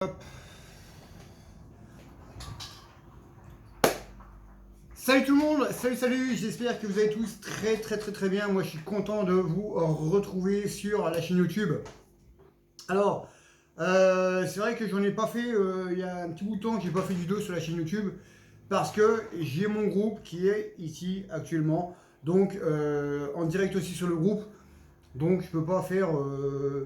Hop. Salut tout le monde, salut, j'espère que vous allez tous très bien. Moi je suis content de vous retrouver sur la chaîne YouTube. Alors, c'est vrai que j'en ai pas fait, il y a un petit bout de temps que j'ai pas fait de vidéo sur la chaîne YouTube parce que j'ai mon groupe qui est ici actuellement, donc en direct aussi sur le groupe. Donc je peux pas faire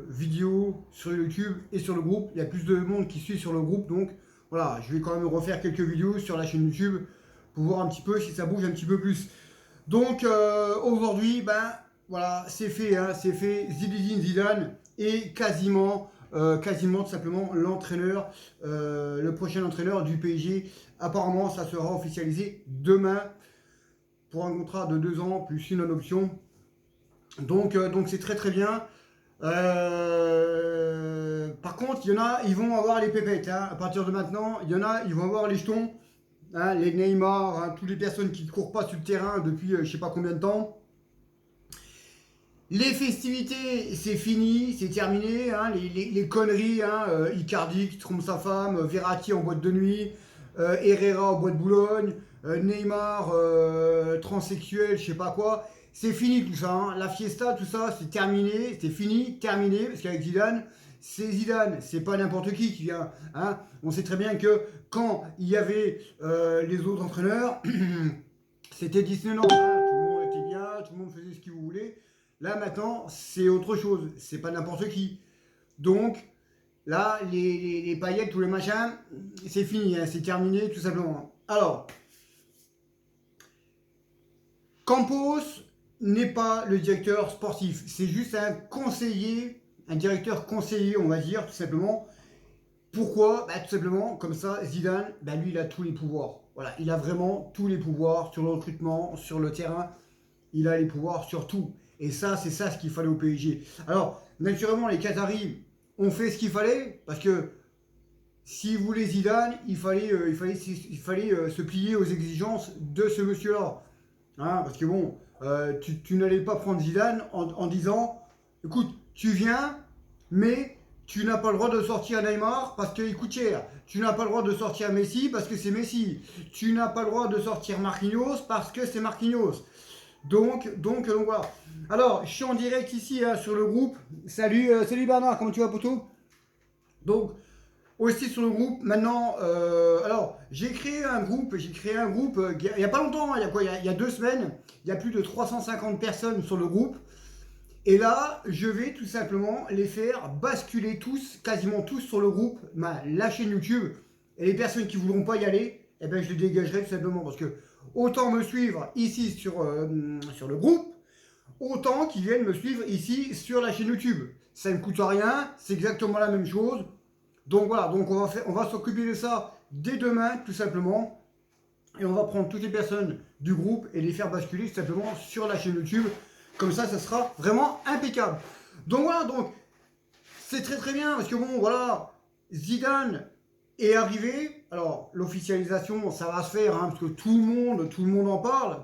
vidéo sur YouTube et sur le groupe. Il y a plus de monde qui suit sur le groupe, donc voilà, je vais quand même refaire quelques vidéos sur la chaîne YouTube pour voir un petit peu si ça bouge un petit peu plus. Donc aujourd'hui, ben voilà, c'est fait, hein, c'est fait. Zinedine Zidane est quasiment tout simplement l'entraîneur, le prochain entraîneur du PSG. Apparemment, ça sera officialisé demain pour un contrat de 2 ans plus une option. Donc c'est très bien. Par contre, il y en a, ils vont avoir les pépettes. Hein. À partir de maintenant, il y en a, ils vont avoir les jetons. Hein, les Neymar, hein, toutes les personnes qui ne courent pas sur le terrain depuis je ne sais pas combien de temps. Les festivités, c'est fini, c'est terminé. Hein, les conneries, hein, Icardi qui trompe sa femme, Verratti en boîte de nuit, Herrera en boîte de Boulogne, Neymar transsexuel, je sais pas quoi. C'est fini tout ça. Hein. La fiesta, tout ça, c'est terminé, c'est fini, terminé. Parce qu'avec Zidane, c'est pas n'importe qui vient. Hein. On sait très bien que quand il y avait les autres entraîneurs, c'était Disneyland. Hein. Tout le monde était bien, tout le monde faisait ce qu'il voulait. Là maintenant, c'est autre chose. C'est pas n'importe qui. Donc là, les paillettes, tous les machins, c'est fini, hein, c'est terminé tout simplement. Alors, Campos n'est pas le directeur sportif. C'est juste un conseiller, un directeur conseiller, on va dire, tout simplement. Pourquoi? Tout simplement, comme ça, Zidane, lui, il a tous les pouvoirs. Voilà, il a vraiment tous les pouvoirs sur le recrutement, sur le terrain. Il a les pouvoirs sur tout. Et ça, c'est ça ce qu'il fallait au PSG. Alors, naturellement, les Qataris ont fait ce qu'il fallait, parce que s'ils voulaient Zidane, il fallait se plier aux exigences de ce monsieur-là. Hein, parce que bon, tu n'allais pas prendre Zidane en disant, écoute, tu viens, mais tu n'as pas le droit de sortir Neymar parce qu'il coûte cher. Tu n'as pas le droit de sortir Messi parce que c'est Messi. Tu n'as pas le droit de sortir Marquinhos parce que c'est Marquinhos. Donc voilà. Alors, je suis en direct ici hein, sur le groupe. Salut Bernard, comment tu vas poto? Donc, aussi sur le groupe, maintenant, alors, j'ai créé un groupe, il n'y a pas longtemps, hein, il y a quoi, il y a 2 semaines, il y a plus de 350 personnes sur le groupe. Et là, je vais tout simplement les faire basculer tous, quasiment tous sur le groupe, la chaîne YouTube. Et les personnes qui ne voudront pas y aller, eh ben, je les dégagerai tout simplement. Parce que autant me suivre ici sur le groupe, autant qu'ils viennent me suivre ici sur la chaîne YouTube. Ça ne coûte rien, c'est exactement la même chose. Donc voilà, donc on va s'occuper de ça dès demain, tout simplement. Et on va prendre toutes les personnes du groupe et les faire basculer tout simplement sur la chaîne YouTube. Comme ça sera vraiment impeccable. Donc voilà, donc c'est très bien parce que bon, voilà, Zidane est arrivé. Alors l'officialisation, ça va se faire hein, parce que tout le monde en parle.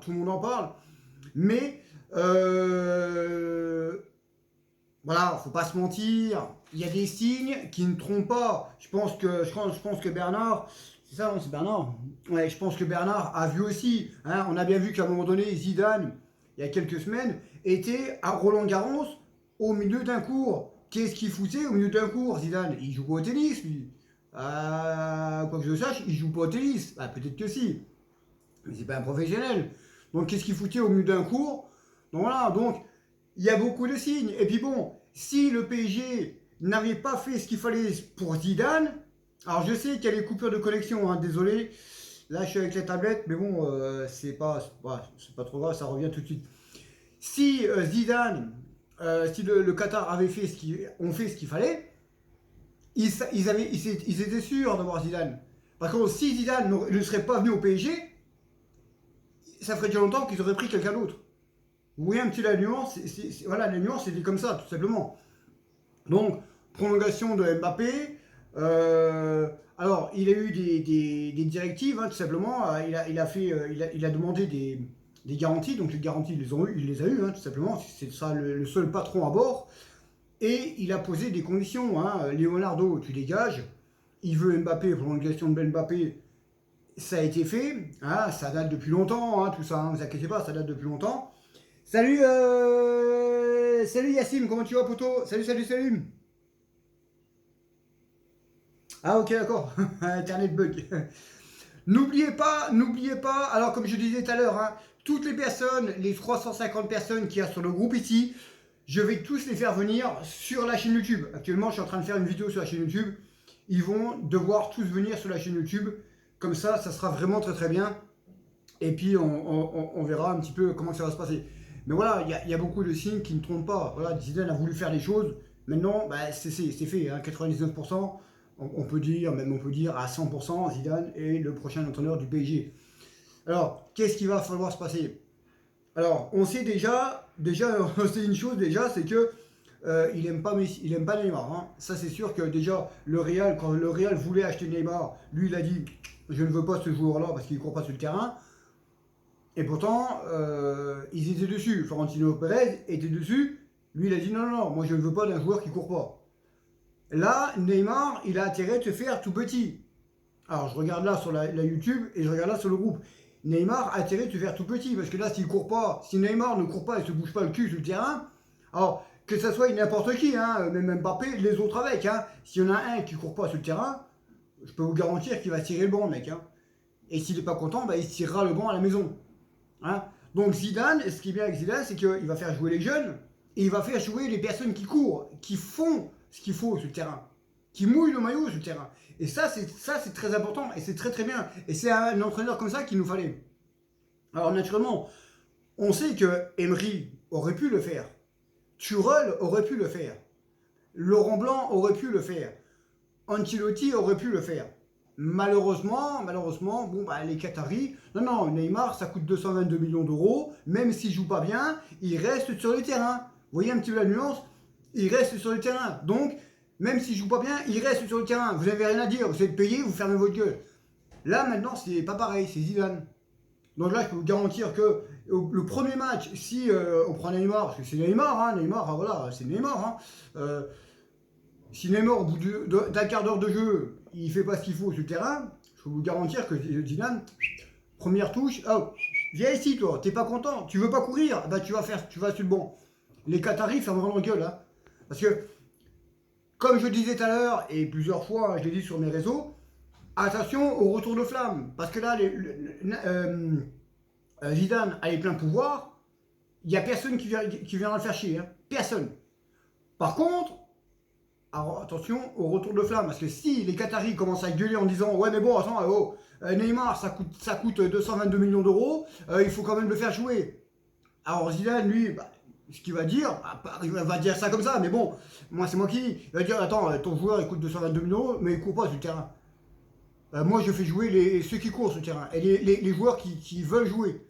Mais voilà, faut pas se mentir. Il y a des signes qui ne trompent pas. Je pense que Bernard, c'est ça, non, c'est Bernard. Ouais, je pense que Bernard a vu aussi. Hein, on a bien vu qu'à un moment donné, Zidane, il y a quelques semaines, était à Roland-Garros au milieu d'un cours. Qu'est-ce qu'il foutait au milieu d'un cours, Zidane? Il joue pas au tennis, lui. Quoi que je sache, il joue pas au tennis. Peut-être que si. Mais c'est pas un professionnel. Donc qu'est-ce qu'il foutait au milieu d'un cours? Donc voilà, donc il y a beaucoup de signes. Et puis bon, si le PSG n'avait pas fait ce qu'il fallait pour Zidane, alors je sais qu'il y a les coupures de connexion, hein, désolé. Là je suis avec la tablette, mais bon, c'est pas trop grave, ça revient tout de suite. Si Zidane, si le Qatar avait fait ont fait ce qu'il fallait, ils étaient sûrs d'avoir Zidane. Par contre, si Zidane ne serait pas venu au PSG, ça ferait déjà longtemps qu'ils auraient pris quelqu'un d'autre. Vous voyez un petit la nuance, voilà, la nuance c'était comme ça, tout simplement. Donc, prolongation de Mbappé. Alors, il a eu des directives, hein, tout simplement. Il a demandé des garanties. Donc, les garanties, il les a eues, hein, tout simplement. C'est ça le seul patron à bord. Et il a posé des conditions. Hein. Leonardo, tu dégages. il veut Mbappé, prolongation de Mbappé, ça a été fait, hein, ça date depuis longtemps, hein, tout ça, ne vous inquiétez pas, ça date depuis longtemps. Salut, salut Yacine, comment tu vas, poto? Salut, salut, salut. Ah ok, d'accord, Internet bug. N'oubliez pas, alors comme je disais tout à l'heure, hein, toutes les personnes, les 350 personnes qu'il y a sur le groupe ici, je vais tous les faire venir sur la chaîne YouTube. Actuellement, je suis en train de faire une vidéo sur la chaîne YouTube. Ils vont devoir tous venir sur la chaîne YouTube. Comme ça sera vraiment très très bien. Et puis, on verra un petit peu comment ça va se passer. Mais voilà, il y a beaucoup de signes qui ne trompent pas. Voilà, Zidane a voulu faire les choses. Maintenant, bah, c'est fait. Hein, 99%, on peut dire, même on peut dire à 100%, Zidane est le prochain entraîneur du PSG. Alors, qu'est-ce qu'il va falloir se passer? Alors, on sait déjà, on sait une chose déjà, c'est que il aime pas Messi, il aime pas Neymar. Hein. Ça, c'est sûr que déjà le Real, quand le Real voulait acheter Neymar, lui, il a dit, je ne veux pas ce joueur-là parce qu'il ne court pas sur le terrain. Et pourtant, ils étaient dessus. Florentino Pérez était dessus. Lui, il a dit, non, non, non, moi, je ne veux pas d'un joueur qui court pas. Là, Neymar, il a intérêt de se faire tout petit. Alors, je regarde là sur la YouTube et je regarde là sur le groupe. Neymar a intérêt de se faire tout petit parce que là, s'il court pas, si Neymar ne court pas et se bouge pas le cul sur le terrain, alors que ça soit n'importe qui, hein, même Mbappé, les autres avec, hein, s'il y en a un qui court pas sur le terrain, je peux vous garantir qu'il va tirer le banc, mec. Hein. Et s'il n'est pas content, bah, il tirera le banc à la maison. Hein. Donc Zidane, ce qui est bien avec Zidane, c'est qu'il va faire jouer les jeunes et il va faire jouer les personnes qui courent, qui font ce qu'il faut sur le terrain, qui mouillent le maillot sur le terrain. Et ça, c'est très important et c'est très très bien. Et c'est un entraîneur comme ça qu'il nous fallait. Alors naturellement, on sait que Emery aurait pu le faire. Tuchel aurait pu le faire. Laurent Blanc aurait pu le faire. Ancelotti aurait pu le faire. Malheureusement, bon, bah, les Qataris, non, Neymar, ça coûte 222 millions d'euros. Même s'il joue pas bien, il reste sur le terrain. Vous voyez un petit peu la nuance? Il reste sur le terrain. Donc, même s'il joue pas bien, il reste sur le terrain. Vous n'avez rien à dire. Vous êtes payé, vous fermez votre gueule. Là, maintenant, c'est pas pareil. C'est Zidane. Donc là, je peux vous garantir que le premier match, si on prend Neymar, parce que c'est Neymar, hein, Neymar, voilà, c'est Neymar. Hein, si Neymar, au bout d'un quart d'heure de jeu, il fait pas ce qu'il faut sur le terrain, je peux vous garantir que Zidane, première touche, oh, viens ici toi, t'es pas content, tu veux pas courir, bah tu vas sur le banc. Les Qataris fermeront leur gueule, hein. Parce que, comme je disais tout à l'heure, et plusieurs fois, je l'ai dit sur mes réseaux, attention au retour de flamme. Parce que là, Zidane a les pleins pouvoirs, il n'y a personne qui viendra le faire chier. Hein. Personne. Par contre, alors attention au retour de flamme, parce que si les Qataris commencent à gueuler en disant ouais mais bon attends, Neymar ça coûte 222 millions d'euros, il faut quand même le faire jouer. Alors Zidane lui, bah, ce qu'il va dire, il va dire ça comme ça, mais bon, moi c'est moi qui dis, il va dire attends, ton joueur il coûte 222 millions d'euros, mais il court pas sur le terrain. Moi je fais jouer ceux qui courent sur le terrain, et les joueurs qui veulent jouer.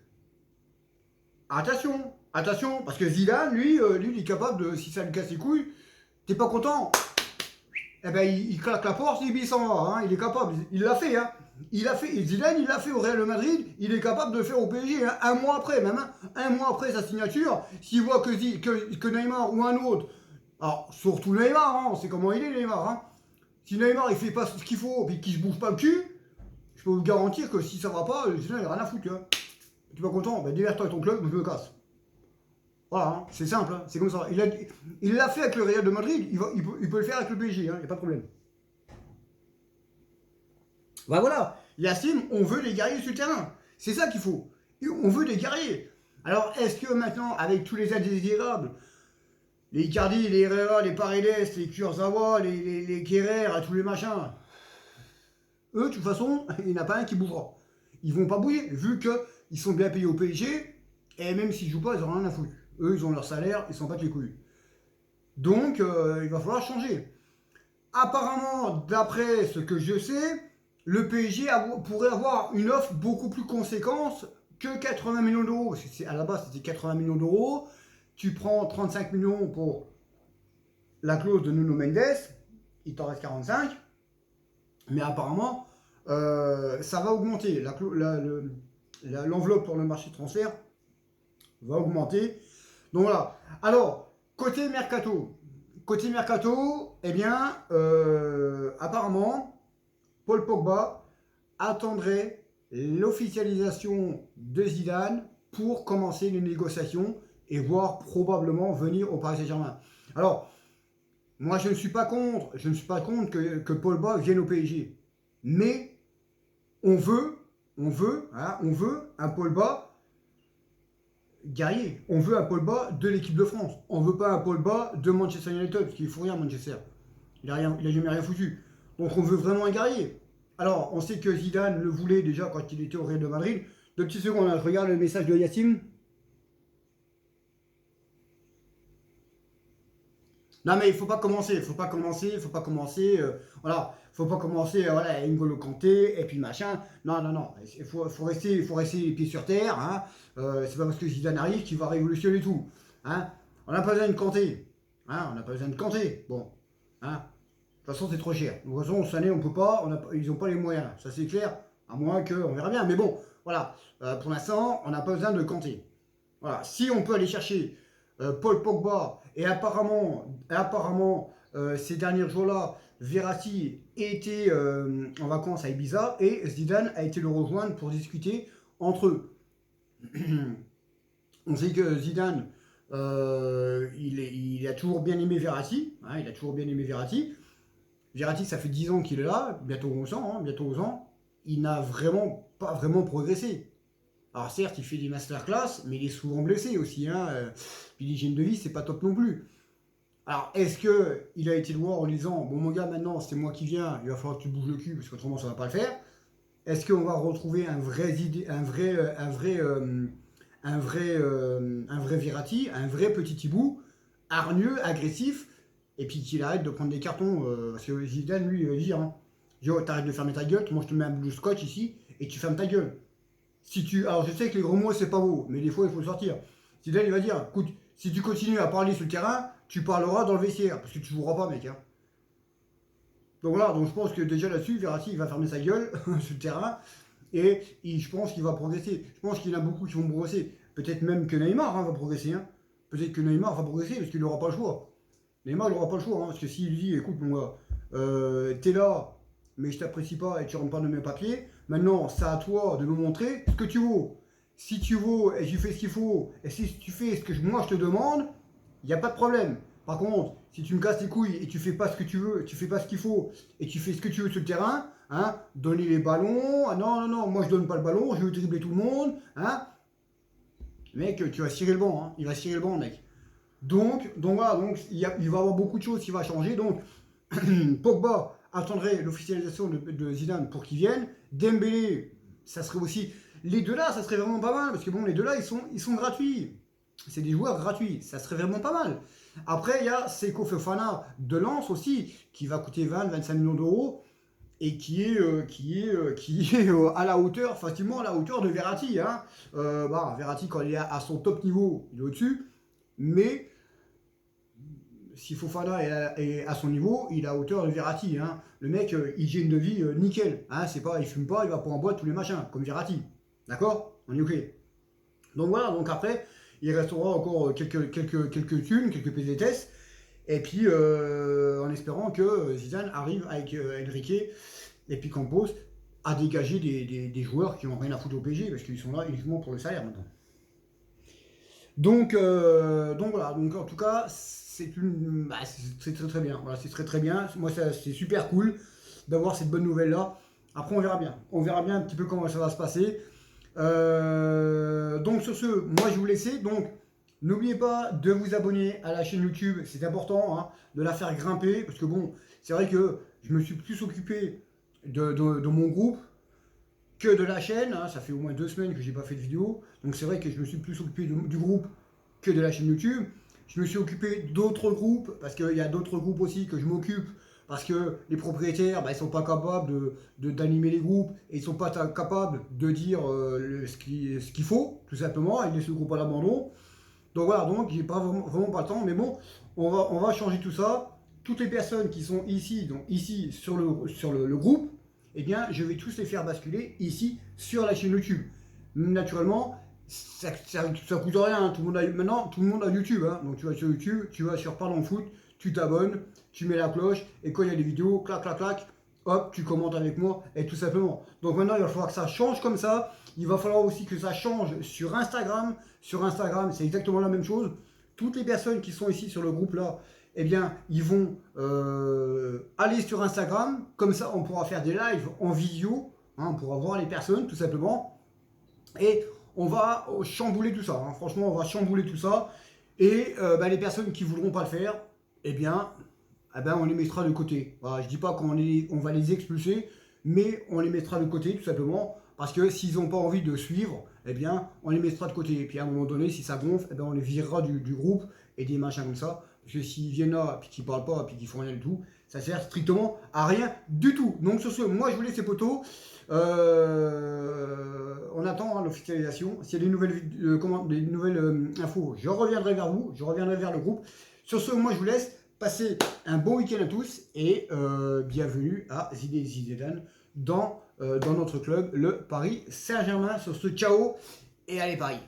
Attention, parce que Zidane, lui, il est capable de, si ça lui casse les couilles, t'es pas content, eh ben il claque la porte et il s'en va. Hein. Il est capable. Il l'a fait. Hein. Zidane, il l'a fait au Real Madrid. Il est capable de le faire au PSG. Hein. Un mois après, même. Hein. Un mois après sa signature, s'il voit que Neymar ou un autre, alors surtout Neymar, hein, on sait comment il est Neymar. Hein. Si Neymar il fait pas ce qu'il faut et qu'il se bouge pas le cul, je peux vous garantir que si ça va pas, Zidane il a rien à foutre. Hein. Tu es pas content, ben divers-toi avec ton club, je me casse. Voilà, hein, c'est simple, hein, c'est comme ça. Il l'a fait avec le Real de Madrid, il peut le faire avec le PSG, il n'y a pas de problème. Bah voilà, Yacine, on veut les guerriers sur le terrain. C'est ça qu'il faut. On veut des guerriers. Alors, est-ce que maintenant, avec tous les indésirables, les Icardi, les Herrera, les Paredes, les Kurzawa, les Kerrer, tous les machins, eux, de toute façon, il n'y en a pas un qui bougera. Ils vont pas bouger, vu qu'ils sont bien payés au PSG, et même s'ils jouent pas, ils n'ont rien à foutre. Eux, ils ont leur salaire, ils s'en battent les couilles. Donc, il va falloir changer. Apparemment, d'après ce que je sais, le PSG pourrait avoir une offre beaucoup plus conséquente que 80 millions d'euros. À la base, c'était 80 millions d'euros. Tu prends 35 millions pour la clause de Nuno Mendes, il t'en reste 45. Mais apparemment, ça va augmenter. L'enveloppe pour le marché de transfert va augmenter. Donc voilà. Alors, côté mercato, eh bien, apparemment, Paul Pogba attendrait l'officialisation de Zidane pour commencer les négociations et voire probablement venir au Paris Saint-Germain. Alors, moi je ne suis pas contre, que Paul Pogba vienne au PSG. Mais on veut un Paul Pogba guerrier. On veut un Paul Pogba de l'équipe de France. On veut pas un Paul Pogba de Manchester United, parce qu'il ne faut rien Manchester. Il a jamais rien foutu. Donc on veut vraiment un guerrier. Alors, on sait que Zidane le voulait déjà quand il était au Real de Madrid. 2 petites secondes, je regarde le message de Yacine. Non mais il faut pas commencer, voilà, faut pas commencer, voilà, N'Golo Kanté et puis machin. Non, il faut rester les pieds sur terre, hein. C'est pas parce que Zidane arrive qu'il va révolutionner tout, hein. On n'a pas besoin de Kanté, hein, bon, hein. De toute façon c'est trop cher. De toute façon cette année on peut pas, ils n'ont pas les moyens, ça c'est clair, à moins qu'on verra bien. Mais bon, voilà, pour l'instant on n'a pas besoin de Kanté. Voilà, si on peut aller chercher Paul Pogba, et apparemment ces derniers jours-là, Verratti était en vacances à Ibiza et Zidane a été le rejoindre pour discuter entre eux. On sait que Zidane, il a toujours bien aimé Verratti, hein, Verratti, ça fait 10 ans qu'il est là, bientôt 11 ans, il n'a pas vraiment progressé. Alors certes, il fait des masterclass, mais il est souvent blessé aussi, hein. Puis l'hygiène de vie, c'est pas top non plus. Alors, est-ce qu'il a été le voir en disant, bon mon gars, maintenant c'est moi qui viens, il va falloir que tu bouges le cul, parce qu'autrement ça va pas le faire. Est-ce qu'on va retrouver un vrai Verratti, un vrai petit Thibaut, hargneux, agressif, et puis qu'il arrête de prendre des cartons, parce que Zidane, lui, il va dire, hein, t'arrêtes de fermer ta gueule, moi je te mets un bout de scotch ici, et tu fermes ta gueule. Alors je sais que les gros mots c'est pas beau, mais des fois il faut le sortir. Zidane il va dire, écoute, si tu continues à parler sur le terrain, tu parleras dans le vestiaire, parce que tu joueras pas mec, hein. Donc voilà, donc je pense que déjà là-dessus, Verratti il va fermer sa gueule sur le terrain, et je pense qu'il va progresser. Je pense qu'il y en a beaucoup qui vont progresser. Peut-être même que Neymar, hein, va progresser, hein. Peut-être que Neymar va progresser, parce qu'il n'aura pas le choix. Neymar n'aura pas le choix, hein, parce que s'il lui dit, écoute mon gars, t'es là, mais je t'apprécie pas et tu rentres pas dans mes papiers. Maintenant, c'est à toi de me montrer ce que tu vaux. Si tu vaux et tu fais ce qu'il faut, et si tu fais ce que moi je te demande, il n'y a pas de problème. Par contre, si tu me casses les couilles et tu fais pas ce que tu veux, tu fais pas ce qu'il faut, et tu fais ce que tu veux sur le terrain, hein, donner les ballons, ah non, moi je donne pas le ballon, je veux dribbler tout le monde, hein. Mec, tu vas cirer le banc, hein, il va cirer le banc, mec. Donc voilà, il va y avoir beaucoup de choses qui vont changer. Donc, Pogba attendrait l'officialisation de Zidane pour qu'il vienne. Dembélé, ça serait aussi... Les deux là, ça serait vraiment pas mal, parce que bon, les deux là, ils sont gratuits. C'est des joueurs gratuits, ça serait vraiment pas mal. Après, il y a Seko Fofana de Lens aussi, qui va coûter 20-25 millions d'euros, et qui est à la hauteur, facilement à la hauteur de Verratti, hein. Verratti, quand il est à son top niveau, il est au-dessus, mais... Si Fofana est à son niveau, il est à hauteur de Verratti, hein. Le mec, hygiène de vie, nickel, hein. C'est pas, il fume pas, il va pas en boîte tous les machins, comme Verratti. D'accord? On est ok. Donc voilà, donc après, il restera encore quelques thunes, quelques pesetas, et puis en espérant que Zidane arrive avec Enrique et puis Campos à dégager des joueurs qui n'ont rien à foutre au PSG, parce qu'ils sont là uniquement pour le salaire maintenant. Donc voilà, donc en tout cas, c'est très bien. Voilà, c'est très bien. Moi, c'est super cool d'avoir cette bonne nouvelle là. Après, on verra bien. On verra bien un petit peu comment ça va se passer. Donc sur ce, moi je vais vous laisser. Donc n'oubliez pas de vous abonner à la chaîne YouTube. C'est important, hein, de la faire grimper, parce que bon, c'est vrai que je me suis plus occupé de mon groupe que de la chaîne, hein. Ça fait au moins 2 semaines que j'ai pas fait de vidéo, donc c'est vrai que je me suis plus occupé du groupe que de la chaîne YouTube. Je me suis occupé d'autres groupes, parce qu'il y a d'autres groupes aussi que je m'occupe, parce que les propriétaires, ils sont pas capables d'animer les groupes, et ils sont pas capables de dire ce qu'il faut, tout simplement, ils laissent le groupe à l'abandon. Donc voilà, donc j'ai pas vraiment pas le temps, mais bon, on va changer tout ça. Toutes les personnes qui sont ici, donc ici sur le groupe, eh bien, je vais tous les faire basculer ici sur la chaîne YouTube. Naturellement, ça coûte rien, hein. Maintenant, tout le monde a YouTube, hein. Donc tu vas sur YouTube, tu vas sur Parlons Foot, tu t'abonnes, tu mets la cloche, et quand il y a des vidéos, clac, clac, clac, hop, tu commentes avec moi, et tout simplement. Donc maintenant, il va falloir que ça change comme ça. Il va falloir aussi que ça change sur Instagram. Sur Instagram, c'est exactement la même chose. Toutes les personnes qui sont ici sur le groupe là, eh bien, ils vont aller sur Instagram. Comme ça, on pourra faire des lives en vidéo. Hein, on pourra voir les personnes, tout simplement. Et on va chambouler tout ça. Hein. Franchement, on va chambouler tout ça. Et les personnes qui ne voudront pas le faire, eh bien, on les mettra de côté. Voilà, je ne dis pas qu'on va les expulser, mais on les mettra de côté, tout simplement. Parce que s'ils n'ont pas envie de suivre, eh bien, on les mettra de côté. Et puis à un moment donné, si ça gonfle, eh bien, on les virera du groupe et des machins comme ça. Parce que s'ils viennent là, puis qu'ils parlent pas, puis qu'ils font rien du tout, ça sert strictement à rien du tout. Donc sur ce, moi je vous laisse ces potos. On attend hein, l'officialisation. S'il y a des nouvelles infos, je reviendrai vers vous, je reviendrai vers le groupe. Sur ce, moi je vous laisse. Passez un bon week-end à tous et bienvenue à Zidane dans notre club, le Paris Saint-Germain. Sur ce, ciao et allez Paris.